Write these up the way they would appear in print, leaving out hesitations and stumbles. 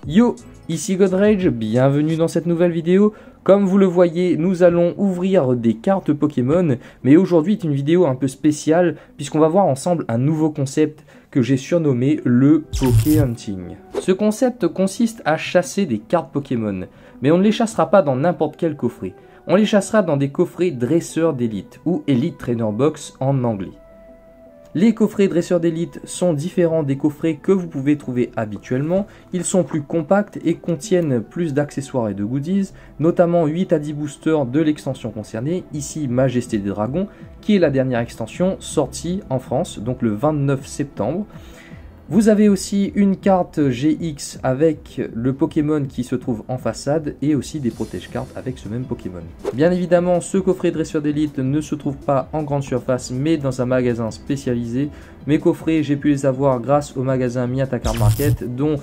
Yo, ici Godrage, bienvenue dans cette nouvelle vidéo. Comme vous le voyez, nous allons ouvrir des cartes Pokémon, mais aujourd'hui est une vidéo un peu spéciale puisqu'on va voir ensemble un nouveau concept que j'ai surnommé le Poké Hunting. Ce concept consiste à chasser des cartes Pokémon, mais on ne les chassera pas dans n'importe quel coffret. On les chassera dans des coffrets dresseurs d'élite ou Elite Trainer Box en anglais. Les coffrets dresseurs d'élite sont différents des coffrets que vous pouvez trouver habituellement. Ils sont plus compacts et contiennent plus d'accessoires et de goodies, notamment 8 à 10 boosters de l'extension concernée, ici Majesté des Dragons, qui est la dernière extension sortie en France, donc le 29 septembre. Vous avez aussi une carte GX avec le Pokémon qui se trouve en façade et aussi des protège-cartes avec ce même Pokémon. Bien évidemment, ce coffret dresseur d'élite ne se trouve pas en grande surface mais dans un magasin spécialisé. Mes coffrets, j'ai pu les avoir grâce au magasin Miata Card Market dont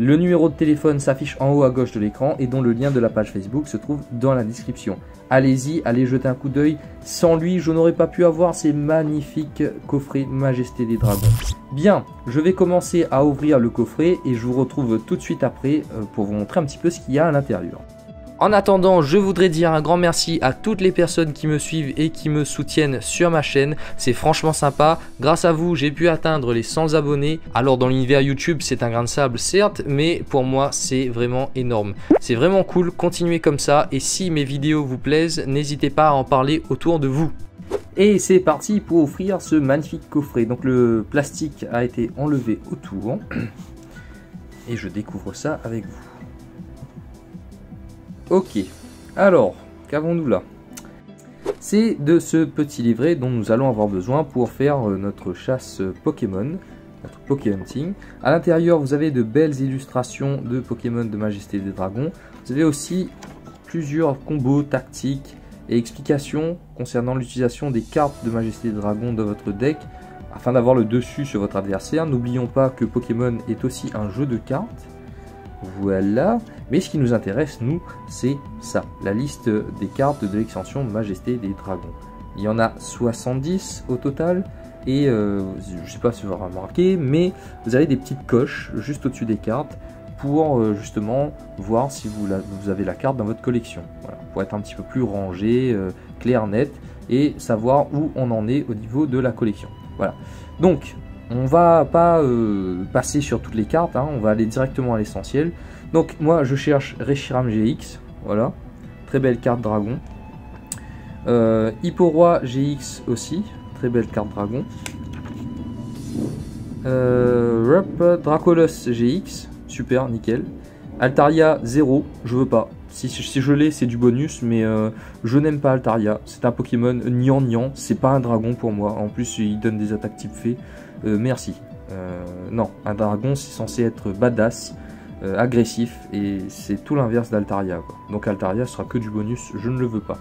le numéro de téléphone s'affiche en haut à gauche de l'écran et dont le lien de la page Facebook se trouve dans la description. Allez-y, allez jeter un coup d'œil. Sans lui, je n'aurais pas pu avoir ces magnifiques coffrets Majesté des Dragons. Bien, je vais commencer à ouvrir le coffret et je vous retrouve tout de suite après pour vous montrer un petit peu ce qu'il y a à l'intérieur. En attendant, je voudrais dire un grand merci à toutes les personnes qui me suivent et qui me soutiennent sur ma chaîne. C'est franchement sympa. Grâce à vous, j'ai pu atteindre les 100 abonnés. Alors dans l'univers YouTube, c'est un grain de sable, certes, mais pour moi, c'est vraiment énorme. C'est vraiment cool, continuez comme ça. Et si mes vidéos vous plaisent, n'hésitez pas à en parler autour de vous. Et c'est parti pour offrir ce magnifique coffret. Donc le plastique a été enlevé autour. Et je découvre ça avec vous. Ok, alors, qu'avons-nous là? C'est de ce petit livret dont nous allons avoir besoin pour faire notre chasse Pokémon, notre Poké Hunting. À l'intérieur, vous avez de belles illustrations de Pokémon de Majesté des Dragons. Vous avez aussi plusieurs combos tactiques et explications concernant l'utilisation des cartes de Majesté des Dragons dans votre deck afin d'avoir le dessus sur votre adversaire. N'oublions pas que Pokémon est aussi un jeu de cartes. Voilà, mais ce qui nous intéresse, nous, c'est ça, la liste des cartes de l'extension Majesté des Dragons. Il y en a 70 au total, et je ne sais pas si vous avez remarqué, mais vous avez des petites coches juste au-dessus des cartes pour justement voir si vous avez la carte dans votre collection. Voilà, pour être un petit peu plus rangé, clair, net, et savoir où on en est au niveau de la collection. Voilà, donc on va pas passer sur toutes les cartes, hein, on va aller directement à l'essentiel. Donc moi je cherche Reshiram GX, voilà, très belle carte dragon. Hipporoi GX aussi, très belle carte dragon. Dracolos GX, super, nickel. Altaria 0, je veux pas. Si je l'ai, c'est du bonus, mais je n'aime pas Altaria. C'est un Pokémon gnangnan, c'est pas un dragon pour moi. En plus, il donne des attaques type fée. Merci. Non, un dragon, c'est censé être badass, agressif, et c'est tout l'inverse d'Altaria. Donc Altaria sera que du bonus, je ne le veux pas.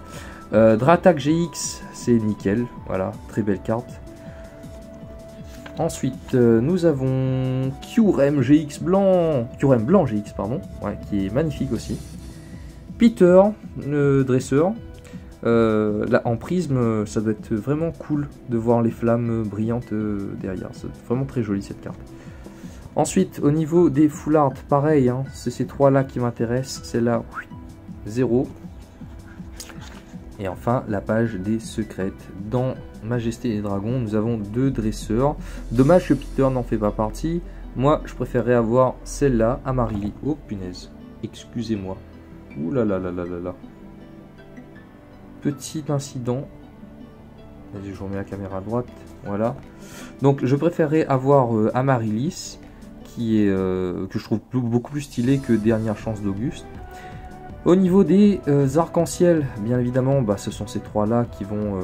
Dratak GX, c'est nickel. Voilà, très belle carte. Ensuite, nous avons Kyurem GX blanc. Kyurem blanc GX, pardon. Ouais, qui est magnifique aussi. Peter, le dresseur. Là en prisme, ça doit être vraiment cool de voir les flammes brillantes derrière. C'est vraiment très joli cette carte. Ensuite, au niveau des full art, pareil, hein, c'est ces trois là qui m'intéressent. Celle-là, 0. Et enfin, la page des secrètes. Dans Majesté des Dragons, nous avons 2 dresseurs. Dommage que Peter n'en fait pas partie. Moi, je préférerais avoir celle-là, Amarili. Oh punaise, excusez-moi. Ouh là là là là là là. Petit incident. Vas-y, je remets la caméra à droite. Voilà. Donc, je préférerais avoir Amaryllis, qui est que je trouve beaucoup plus stylé que Dernière Chance d'Auguste. Au niveau des arcs-en-ciel, bien évidemment, bah, ce sont ces trois-là qui vont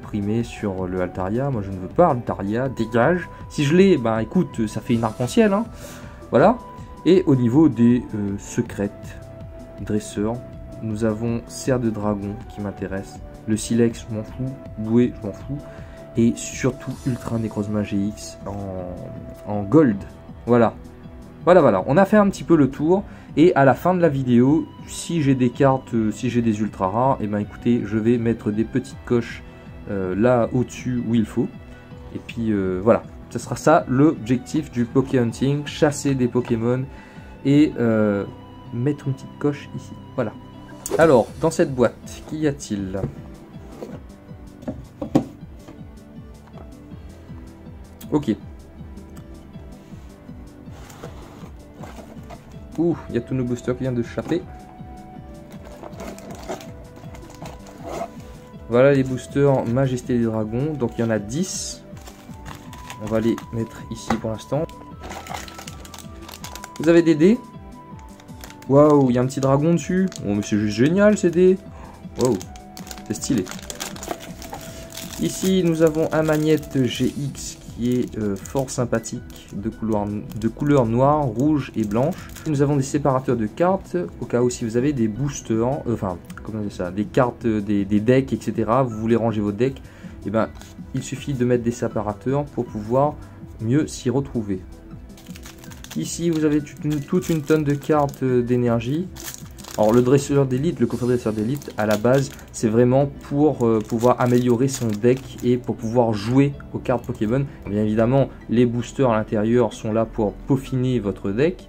primer sur le Altaria. Moi, je ne veux pas Altaria, dégage. Si je l'ai, bah écoute, ça fait une arc-en-ciel. Hein. Voilà. Et au niveau des secrètes, dresseurs, nous avons Serre de Dragon qui m'intéresse. Le Silex, je m'en fous. Boué, je m'en fous. Et surtout Ultra Necrozma GX en gold. Voilà. Voilà. On a fait un petit peu le tour. Et à la fin de la vidéo, si j'ai des cartes, si j'ai des ultra rares, et ben écoutez, je vais mettre des petites coches là au-dessus où il faut. Et puis voilà. Ce sera ça l'objectif du Poké Hunting, chasser des Pokémon et mettre une petite coche ici. Voilà. Alors, dans cette boîte, qu'y a-t-il? Ok. Ouh, il y a tous nos boosters qui viennent de échapper. Voilà les boosters Majesté des Dragons. Donc il y en a 10. On va les mettre ici pour l'instant. Vous avez des dés. Waouh, il y a un petit dragon dessus. Oh, mais c'est juste génial ces dés. Waouh, c'est stylé. Ici, nous avons un magnète GX qui est fort sympathique, de couleur noire, rouge et blanche. Nous avons des séparateurs de cartes, au cas où si vous avez des boosters, enfin, comment dire ça, des cartes, des decks, etc. Vous voulez ranger votre deck, et ben, il suffit de mettre des séparateurs pour pouvoir mieux s'y retrouver. Ici, vous avez toute une tonne de cartes d'énergie. Alors le dresseur d'élite, le coffret dresseur d'élite, à la base, c'est vraiment pour pouvoir améliorer son deck et pour pouvoir jouer aux cartes Pokémon. Bien évidemment, les boosters à l'intérieur sont là pour peaufiner votre deck,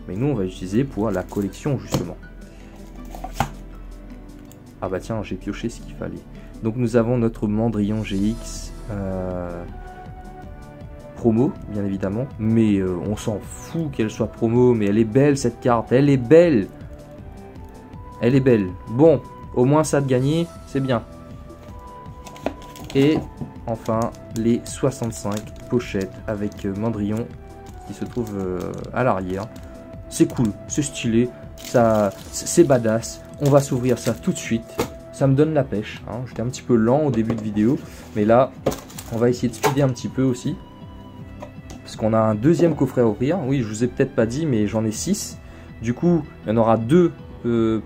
mais nous on va utiliser pour la collection justement. Ah bah tiens, j'ai pioché ce qu'il fallait. Donc nous avons notre Mandrillon GX promo, bien évidemment, mais on s'en fout qu'elle soit promo, mais elle est belle cette carte, elle est belle. Elle est belle. Bon, au moins ça de gagner, c'est bien. Et enfin, les 65 pochettes avec Mandrillon qui se trouve à l'arrière. C'est cool, c'est stylé, c'est badass. On va s'ouvrir ça tout de suite. Ça me donne la pêche. Hein. J'étais un petit peu lent au début de vidéo, mais là, on va essayer de speeder un petit peu aussi. Parce qu'on a un deuxième coffret à ouvrir. Oui, je vous ai peut-être pas dit, mais j'en ai 6. Du coup, il y en aura 2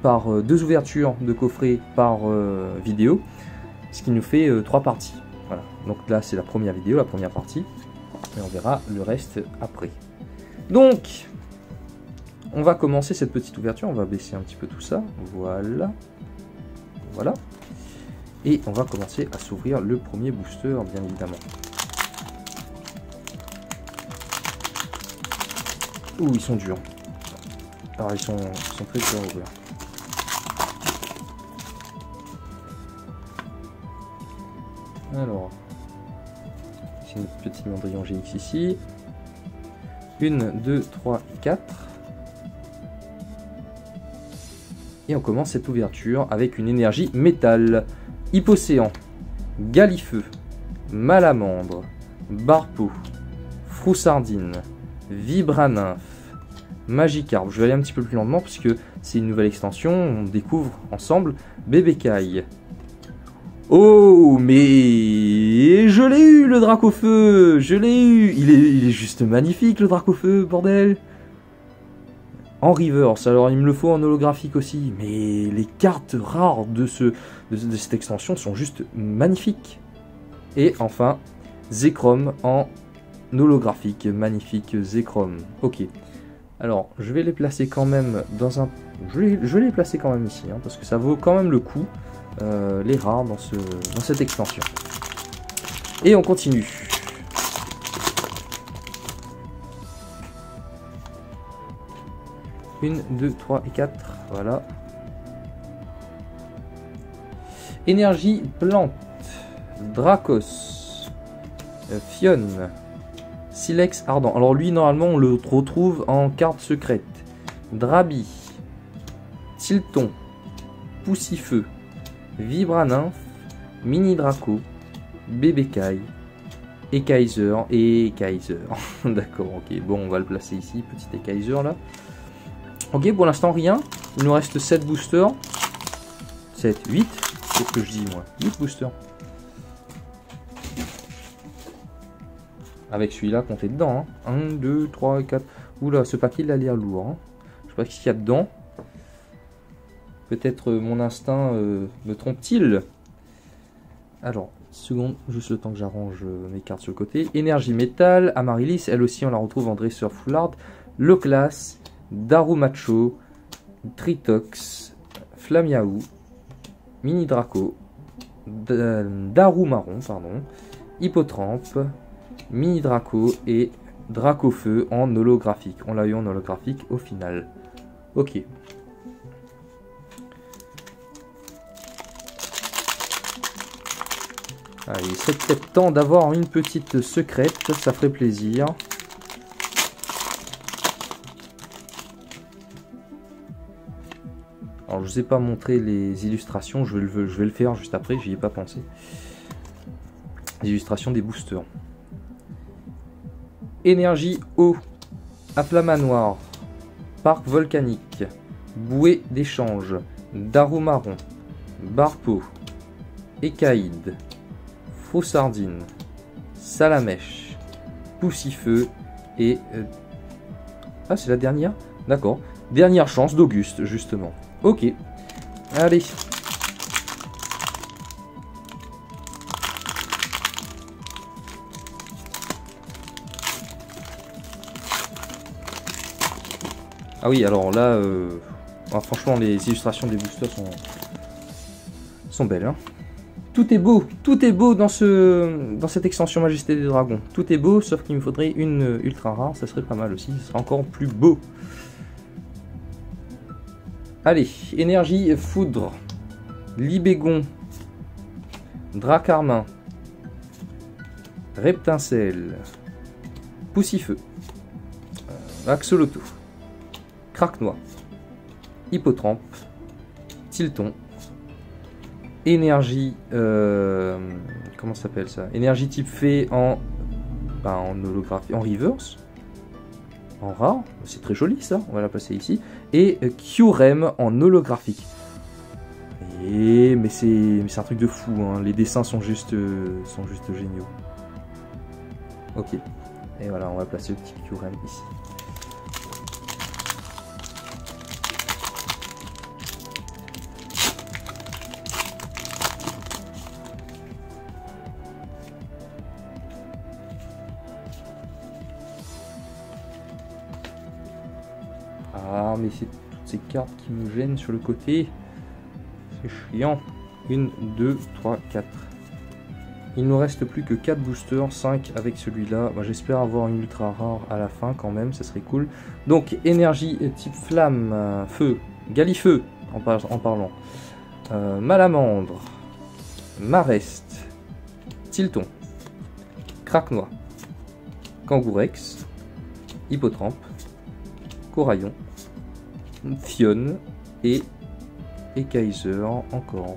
par 2 ouvertures de coffret par vidéo, ce qui nous fait 3 parties. Voilà. Donc là c'est la première vidéo, la première partie, et on verra le reste après. Donc on va commencer cette petite ouverture, on va baisser un petit peu tout ça, voilà, voilà, et on va commencer à s'ouvrir le premier booster, bien évidemment. Ouh, ils sont durs. Alors ils sont très durs à ouvrir. Alors, c'est notre petit Mandrillon GX ici. 1, 2, 3 et 4. Et on commence cette ouverture avec une énergie métal. Hypocéan, Galifeu, Malamandre, Barpeau, Froussardine, Vibranymphe, Magikarp. Je vais aller un petit peu plus lentement parce que c'est une nouvelle extension. On découvre ensemble Bébécaille. Oh, mais je l'ai eu le Dracofeu. Je l'ai eu. Il est juste magnifique le Dracofeu, bordel. En reverse, alors il me le faut en holographique aussi. Mais les cartes rares de cette extension sont juste magnifiques. Et enfin, Zekrom en holographique. Magnifique Zekrom. Ok. Alors, je vais les placer quand même dans un... Je vais les placer quand même ici, hein, parce que ça vaut quand même le coup, les rares dans cette extension. Et on continue. Une, 2, 3 et 4, voilà. Énergie plante, Dracos, Fionne, Silex ardent. Alors lui, normalement, on le retrouve en carte secrète. Drabi, Tilton, Poussifeu, Vibranymphe, Mini Draco, Bébécaille, et Kaiser. D'accord, ok. Bon, on va le placer ici, petit Kaiser là. Ok, pour l'instant, rien. Il nous reste 7 boosters. 7, 8. Qu'est-ce que je dis, moi? 8 boosters. Avec celui-là, comptez dedans. Hein. 1, 2, 3, 4. Oula, ce paquet, il a l'air lourd. Hein. Je sais pas ce qu'il y a dedans. Peut-être mon instinct me trompe-t-il. Alors, seconde, juste le temps que j'arrange mes cartes sur le côté. Énergie métal, Amaryllis, elle aussi, on la retrouve en dresseur full art. Loclas, Darumacho, Tritox, Flamiaou, Mini Draco, Darumaron, pardon, Hippotrampe, Mini Draco et Dracofeu en holographique. On l'a eu en holographique au final. Ok. Allez, il serait peut-être temps d'avoir une petite secrète, ça ferait plaisir. Alors, je ne vous ai pas montré les illustrations, je vais le faire juste après, j'y ai pas pensé. Les illustrations des boosters. Énergie eau, Afflamanoir, Parc volcanique, Bouée d'échange, Darumaron, Barpeau, Écaïde, Faux-Sardine, Salamèche, Poussifeu et... Ah, c'est la dernière? D'accord. Dernière chance d'Auguste, justement. Ok. Allez. Ah oui, alors là, franchement, les illustrations des boosters sont belles. Hein. Tout est beau dans cette extension Majesté des Dragons. Tout est beau, sauf qu'il me faudrait une ultra rare, ça serait pas mal aussi, ça serait encore plus beau. Allez, énergie foudre, Libégon, Dracarmin, Reptincelle, Poussifeu, Axoloto, Craquenois, Hippotrampe, Tilton, énergie, comment ça s'appelle ça? Énergie type fée en holographie, en reverse, en rare, c'est très joli ça, on va la passer ici, et Kyurem en holographique. Mais c'est un truc de fou, hein. Les dessins sont juste géniaux. Ok, et voilà, on va placer le petit Kyurem ici. Ah, mais c'est toutes ces cartes qui me gênent sur le côté. C'est chiant. 1, 2, 3, 4. Il ne nous reste plus que 4 boosters, 5 avec celui-là. Bah, j'espère avoir une ultra rare à la fin quand même, ça serait cool. Donc, énergie type flamme, feu, Galifeu en parlant. Malamandre, Mareste, Tilton, Craquenois, Kangourex, Hippotrampe, Coraillon, Fionne et Kaiser encore.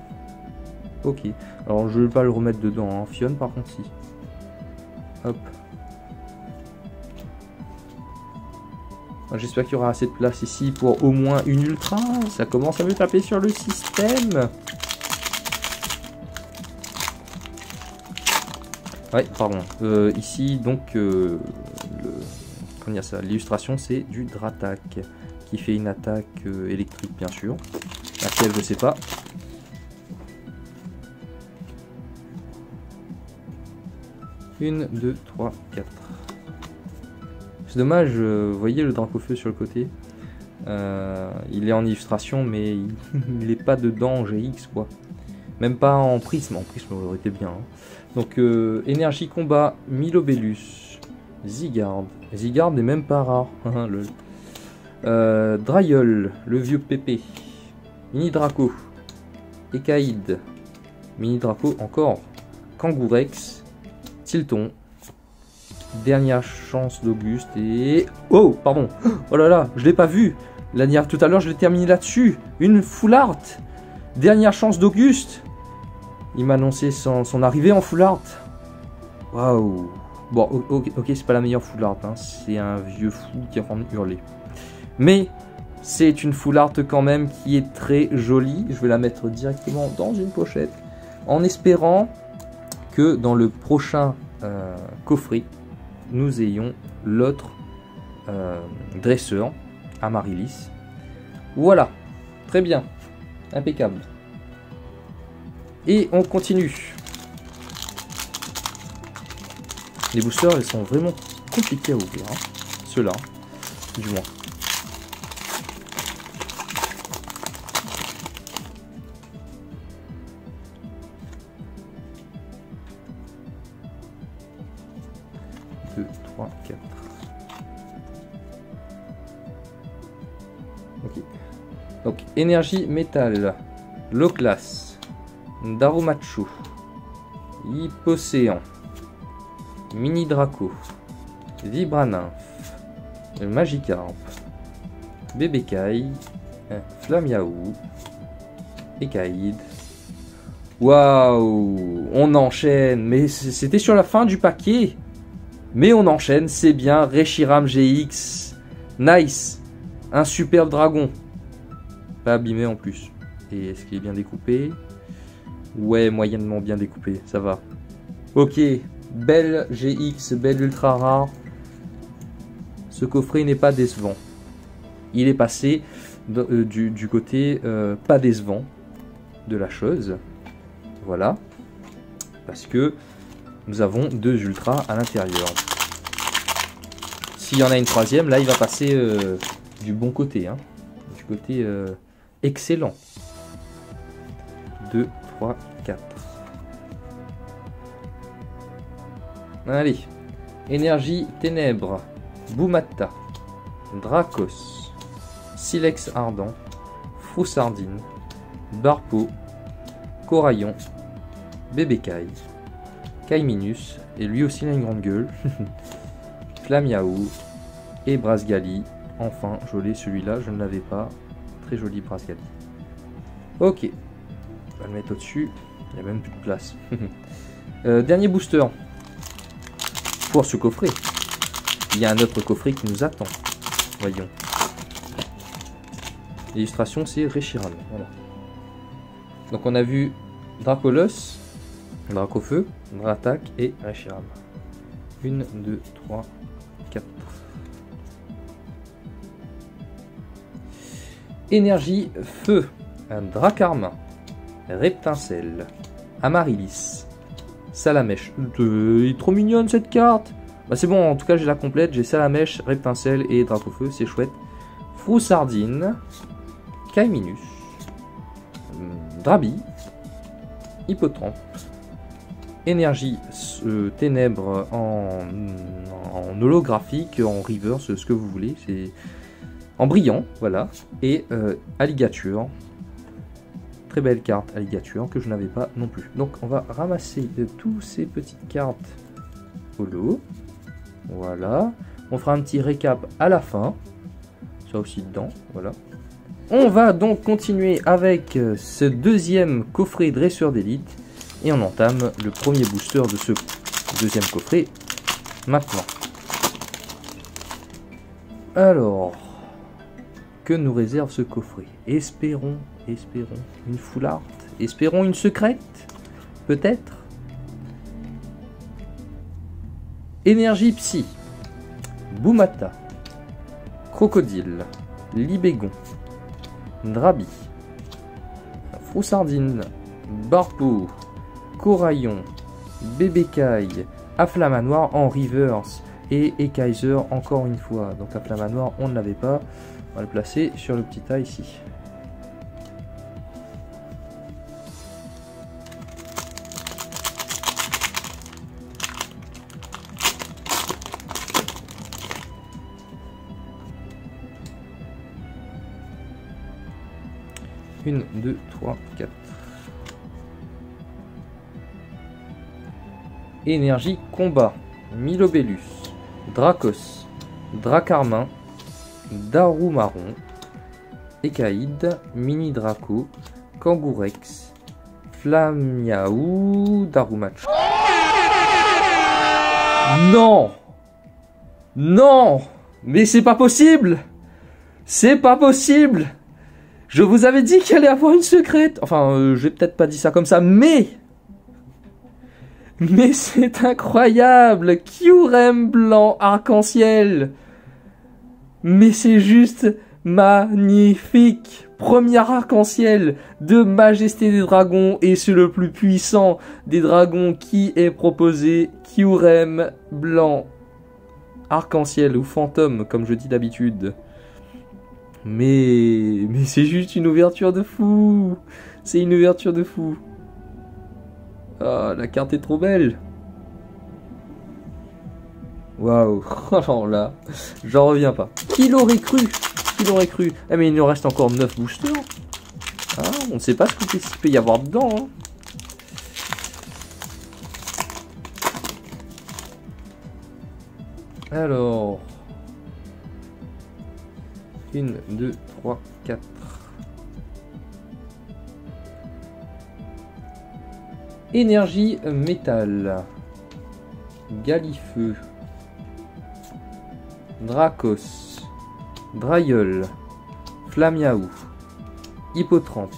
Ok, alors je vais pas le remettre dedans, hein. Fionne par contre si. Hop. J'espère qu'il y aura assez de place ici pour au moins une ultra. Ça commence à me taper sur le système. Ouais, pardon. Ici donc l'illustration c'est du Dratak qui fait une attaque électrique bien sûr. Laquelle je sais pas. Une, 2, 3, 4. C'est dommage, vous voyez le Dracofeu sur le côté. Il est en illustration mais il n'est pas dedans en GX quoi. Même pas en prisme. En prisme aurait été bien. Hein. Donc énergie combat, Milobellus, Zygarde. Zygarde n'est même pas rare. Drayol, le vieux pépé. Mini Draco, Écaïde, Mini Draco encore, Kangourex, Tilton, dernière chance d'Auguste et... Oh, pardon, oh là là, je l'ai pas vu. Tout à l'heure, je l'ai terminé là-dessus. Une full art. Dernière chance d'Auguste. Il m'a annoncé son arrivée en full art. Waouh. Bon, ok, c'est pas la meilleure full art, hein. C'est un vieux fou qui a envie de hurler. Mais... c'est une full art quand même qui est très jolie. Je vais la mettre directement dans une pochette. En espérant que dans le prochain coffret, nous ayons l'autre dresseur, Amaryllis. Voilà. Très bien. Impeccable. Et on continue. Les boosters, elles sont vraiment compliqués à ouvrir. Hein. Ceux-là, du moins. Deux, 3, 4. Donc, énergie métal, Loclas, Darumachu, Hypocéan, Mini Draco, Vibranymph, Magikarp, Bébecaille, Flamiaou, Ekaïd. Waouh, on enchaîne, mais c'était sur la fin du paquet. Mais on enchaîne, c'est bien. Reshiram GX, nice, un superbe dragon. Pas abîmé en plus. Et est-ce qu'il est bien découpé? Ouais, moyennement bien découpé, ça va. Ok, belle GX, belle ultra rare. Ce coffret n'est pas décevant. Il est passé du côté pas décevant de la chose. Voilà. Parce que nous avons 2 ultras à l'intérieur. S'il y en a une troisième, là il va passer du bon côté. Hein. Du côté excellent. 2, 3, 4. Allez. Énergie ténèbres. Boumata. Dracos. Silex ardent. Froussardine. Barpo. Coraillon. Bébecaille. Kaiminus. Et lui aussi il a une grande gueule. Flamiaou. Et Brasgali. Enfin, joli celui-là, je ne l'avais pas. Très joli Brasgali. Ok. On va le mettre au-dessus. Il n'y a même plus de place. Dernier booster. Pour ce coffret. Il y a un autre coffret qui nous attend. Voyons. L'illustration, c'est Reshiram. Voilà. Donc on a vu Dracolos, Dracofeu, Dratak et Reshiram. 1, 2, 3, 4. Énergie feu. Un Dracarmin. Reptincelle. Amaryllis. Salamèche. Elle est trop mignonne cette carte. Bah c'est bon, en tout cas j'ai la complète. J'ai Salamèche, Reptincelle et Dracofeu, c'est chouette. Froussardine. Kaiminus. Drabi. Hippotrampe. Énergie ténèbres en holographique, en reverse, ce que vous voulez. C'est en brillant, voilà. Et alligature. Très belle carte alligature que je n'avais pas non plus. Donc on va ramasser de tous ces petites cartes holo. Voilà. On fera un petit récap à la fin. Ça aussi dedans, voilà. On va donc continuer avec ce deuxième coffret dresseur d'élite. Et on entame le premier booster de ce deuxième coffret maintenant. Alors, que nous réserve ce coffret? Espérons une full art. Espérons une secrète, peut-être. Énergie psy. Boumata. Crocodile. Libégon. Drabi. Froussardine. Barpo. Coraillon. Bébecaille. Afflamanoir en reverse. Et Ekaiser encore une fois. Donc Afflamanoir on ne l'avait pas. On va le placer sur le petit tas ici. Une, 2, 3, 4. Énergie combat. Milobellus. Dracos. Dracarmin. Darumaron. Ekaïd. Mini Draco. Kangourex. Flamiaou. Darumachu. Non! Non! Mais c'est pas possible! C'est pas possible! Je vous avais dit qu'il allait avoir une secrète. Enfin, j'ai peut-être pas dit ça comme ça, mais c'est incroyable. Kyurem blanc arc-en-ciel. Mais c'est juste magnifique. Premier arc-en-ciel de Majesté des Dragons. Et c'est le plus puissant des dragons qui est proposé. Kyurem blanc arc-en-ciel ou fantôme, comme je dis d'habitude. Mais c'est juste une ouverture de fou. C'est une ouverture de fou. Ah, la carte est trop belle. Waouh. Alors là, j'en reviens pas. Qui l'aurait cru? Qui l'aurait cru? Eh, mais il nous reste encore 9 boosters. Ah, on ne sait pas ce qu'il peut y avoir dedans. Hein. Alors... 1, 2, 3, 4. Énergie métal. Galifeu. Dracos. Drailleul. Flamiaou. Hippotrampe.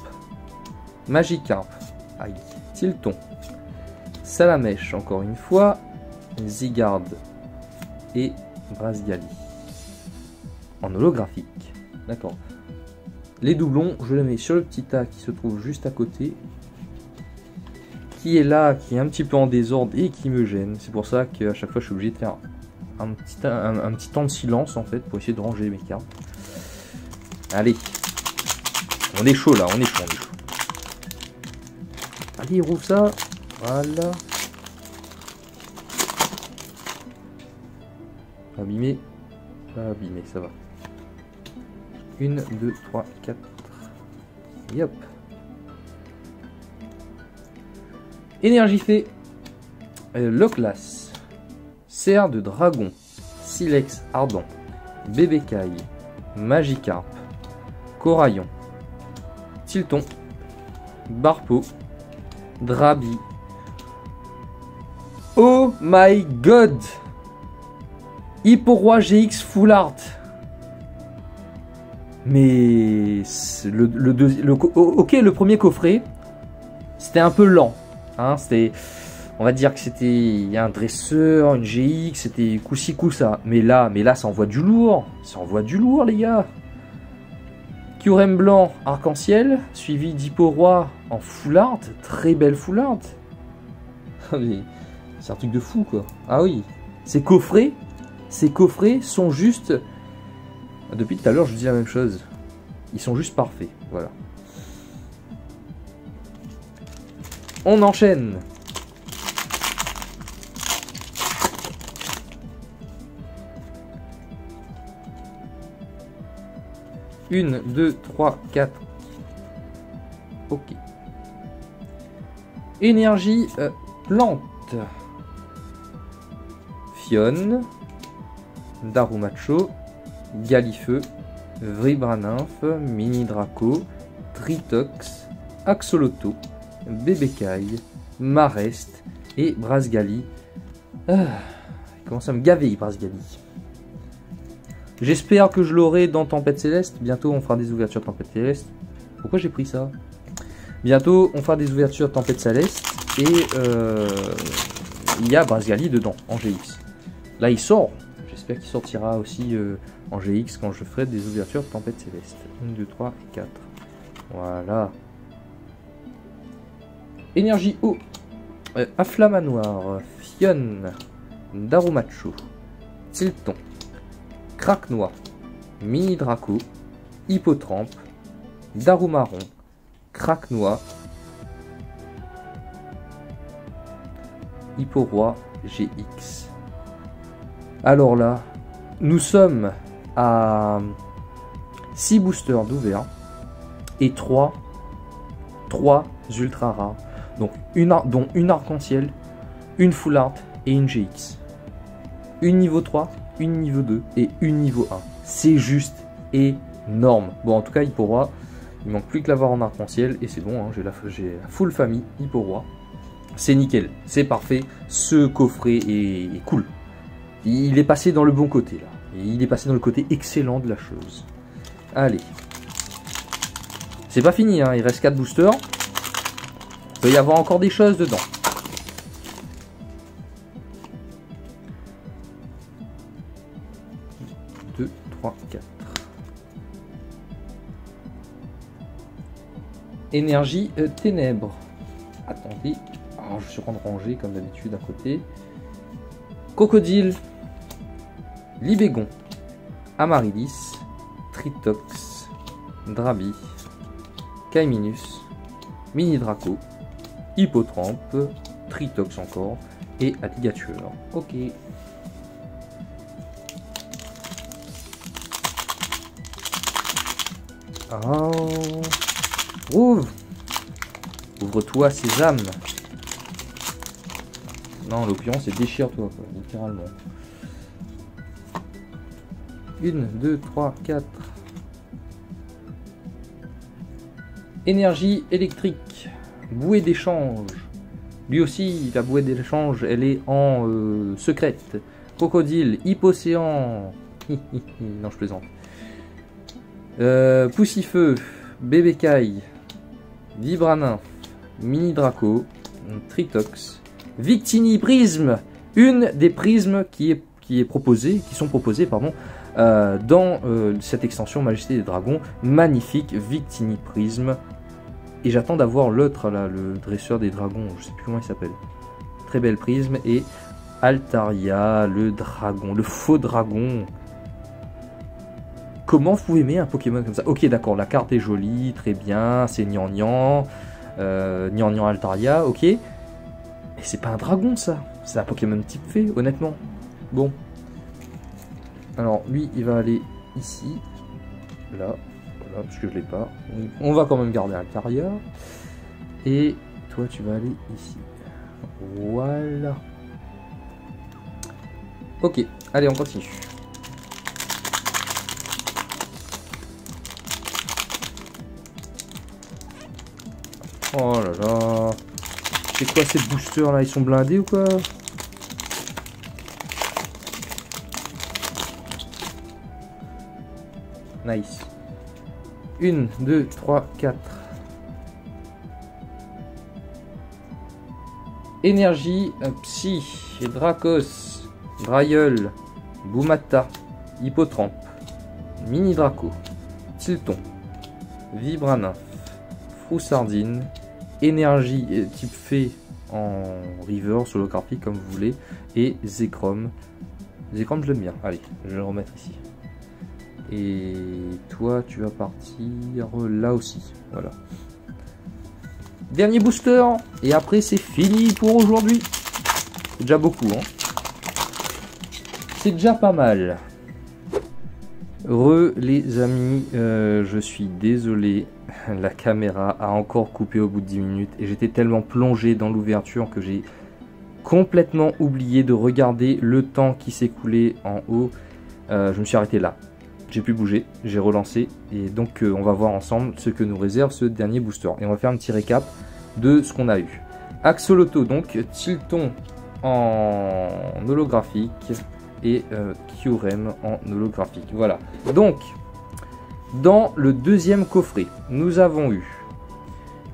Magikarp. Aïe. Tilton. Salamèche, encore une fois. Zygarde. Et Brasgali. En holographique. D'accord. Les doublons, je les mets sur le petit tas qui se trouve juste à côté. Qui est là, qui est un petit peu en désordre et qui me gêne. C'est pour ça qu'à chaque fois je suis obligé de faire un petit temps de silence en fait pour essayer de ranger mes cartes. Allez. On est chaud là, on est chaud. Allez, rouvre ça. Voilà. Abîmé. Pas abîmé, ça va. 1, 2, 3, 4. Et hop. Énergie fait. Loclas. Cerf de dragon. Silex ardent. Bébécaille. Magikarp. Coraillon. Tilton. Barpeau. Drabi. Oh my god! Hipporoi GX Full Art. Mais le premier coffret, c'était un peu lent. Hein, on va dire que c'était un dresseur, une GX, c'était coup-ci coup-ça. Mais là, ça envoie du lourd. Ça envoie du lourd, les gars. Kyurem blanc, arc-en-ciel, suivi d'Hipporoi en Full Art. Très belle Full Art. C'est un truc de fou, quoi. Ah oui, ces coffrets sont juste... Depuis tout à l'heure, je dis la même chose. Ils sont juste parfaits, voilà. On enchaîne. Une, 2, 3, 4. Ok. Énergie plante. Fionne. Darumacho. Galifeu. Vibra-nymphe. Mini Draco. Tritox. Axolotl. Bébécaille. Marest. Et Brasgali. Ah, il commence à me gaver, Brasgali. J'espère que je l'aurai dans Tempête Céleste. Bientôt, on fera des ouvertures Tempête Céleste. Pourquoi j'ai pris ça? Bientôt, on fera des ouvertures Tempête Céleste. Et il y a Brasgali dedans, en GX. Là, il sort. J'espère qu'il sortira aussi en GX quand je ferai des ouvertures Tempête Céleste. 1, 2, 3 et 4. Voilà. Énergie eau. Afflamanoir. Fionne. Darumacho. Tilton. Craquenois, Mini Draco, Hippotrampe, Darumaron, Craquenois, Hipporoi GX. Alors là, nous sommes à 6 boosters d'ouvert et 3 ultra rares. Donc dont une arc-en-ciel, une full art et une GX. Une niveau 3. Une niveau 2 et une niveau 1. C'est juste énorme. Bon, en tout cas, Hipporoi, il manque plus que l'avoir en arc-en-ciel et c'est bon, hein, j'ai la full famille Hipporoi. C'est nickel, c'est parfait. Ce coffret est cool. Il est passé dans le bon côté là. Et il est passé dans le côté excellent de la chose. Allez. C'est pas fini, hein, il reste 4 boosters. Il peut y avoir encore des choses dedans. 2, 3, 4. Énergie ténèbres. Attendez. Alors, je suis en train de ranger comme d'habitude à côté. Crocodile. Libégon. Amaryllis. Tritox. Drabi. Caiminus. Mini Draco. Hippotrampe. Tritox encore. Et Alligator. Ok. Oh. Ouvre. Ouvre-toi, sésame. Non, en l'occurrence, c'est déchire-toi, littéralement. 1, 2, 3, 4. Énergie électrique. Bouée d'échange. Lui aussi, la bouée d'échange, elle est en secrète. Crocodile, Hippocéan. Non, je plaisante. Poussifeu, Bébécaille, Vibranin, Mini Draco, Tritox, Victini Prisme. Une des prismes qui sont proposées dans cette extension Majesté des Dragons. Magnifique Victini Prisme. Et j'attends d'avoir l'autre là, le dresseur des dragons, je sais plus comment il s'appelle. Très belle prisme. Et Altaria, le dragon, le faux dragon. Comment vous aimez un Pokémon comme ça? Ok, d'accord, la carte est jolie, très bien, c'est gnangnan, gnangnan Altaria, ok. Mais c'est pas un dragon ça, c'est un Pokémon type fée, honnêtement. Bon. Alors, lui, il va aller ici, là. Parce que je l'ai pas. On va quand même garder Altaria. Et toi, tu vas aller ici. Voilà. Ok, allez, on continue. Oh là là. C'est quoi ces boosters là? Ils sont blindés ou quoi? Nice. 1, 2, 3, 4. Énergie, Psy, Dracos, Drayeul, Boumata, Hippotrampe, Mini Draco, Tilton, Vibranin, Froussardine, Énergie type fée en river, solo carpique comme vous voulez, et Zekrom. Zekrom, je l'aime bien. Allez, je vais le remettre ici. Et toi, tu vas partir là aussi. Voilà. Dernier booster. Et après, c'est fini pour aujourd'hui. C'est déjà beaucoup, hein. C'est déjà pas mal. Les amis, je suis désolé. La caméra a encore coupé au bout de 10 minutes. Et j'étais tellement plongé dans l'ouverture que j'ai complètement oublié de regarder le temps qui s'écoulait en haut. Je me suis arrêté là. J'ai pu bouger, j'ai relancé et donc on va voir ensemble ce que nous réserve ce dernier booster. Et on va faire un petit récap de ce qu'on a eu. Axolotl, donc Tilton en holographique et Kyurem en holographique. Voilà. Donc, dans le deuxième coffret, nous avons eu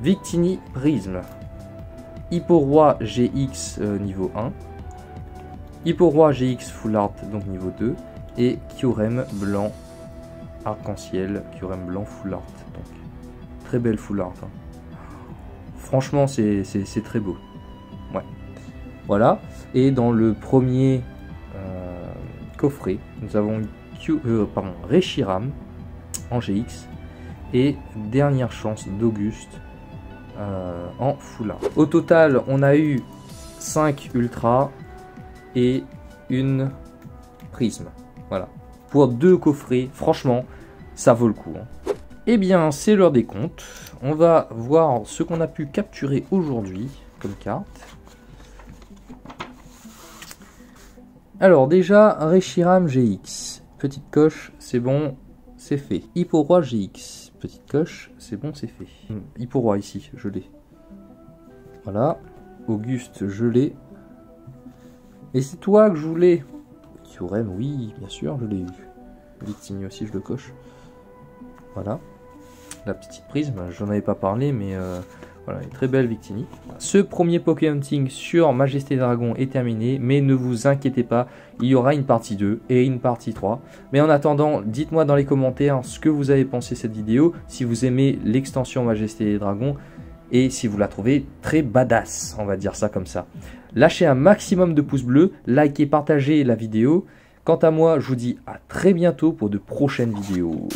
Victini Prisme, Hipporoi GX niveau 1, Hipporoi GX Full Art donc niveau 2, et Kyurem blanc arc-en-ciel, Kyurem blanc full art. Donc, très belle full art. Hein. Franchement, c'est très beau. Ouais. Voilà. Et dans le premier coffret, nous avons Reshiram en GX et dernière chance d'Auguste en full art. Au total, on a eu 5 ultra et une prisme. Voilà. Pour 2 coffrets, franchement, ça vaut le coup. Hein. Eh bien, c'est l'heure des comptes. On va voir ce qu'on a pu capturer aujourd'hui comme carte. Alors, déjà, Reshiram GX. Petite coche, c'est bon, c'est fait. Hipporoi GX. Petite coche, c'est bon, c'est fait. Hipporoi ici, je l'ai. Voilà. Auguste, je l'ai. Et c'est toi que je voulais. Kyurem, oui, bien sûr, je l'ai eu. Victini aussi, je le coche. Voilà. La petite prisme, j'en avais pas parlé, mais voilà, une très belle Victini. Ce premier Poké Hunting sur Majesté Dragon est terminé, mais ne vous inquiétez pas, il y aura une partie 2 et une partie 3. Mais en attendant, dites-moi dans les commentaires ce que vous avez pensé de cette vidéo, si vous aimez l'extension Majesté Dragon, et si vous la trouvez très badass, on va dire ça comme ça. Lâchez un maximum de pouces bleus, likez, partagez la vidéo. Quant à moi, je vous dis à très bientôt pour de prochaines vidéos.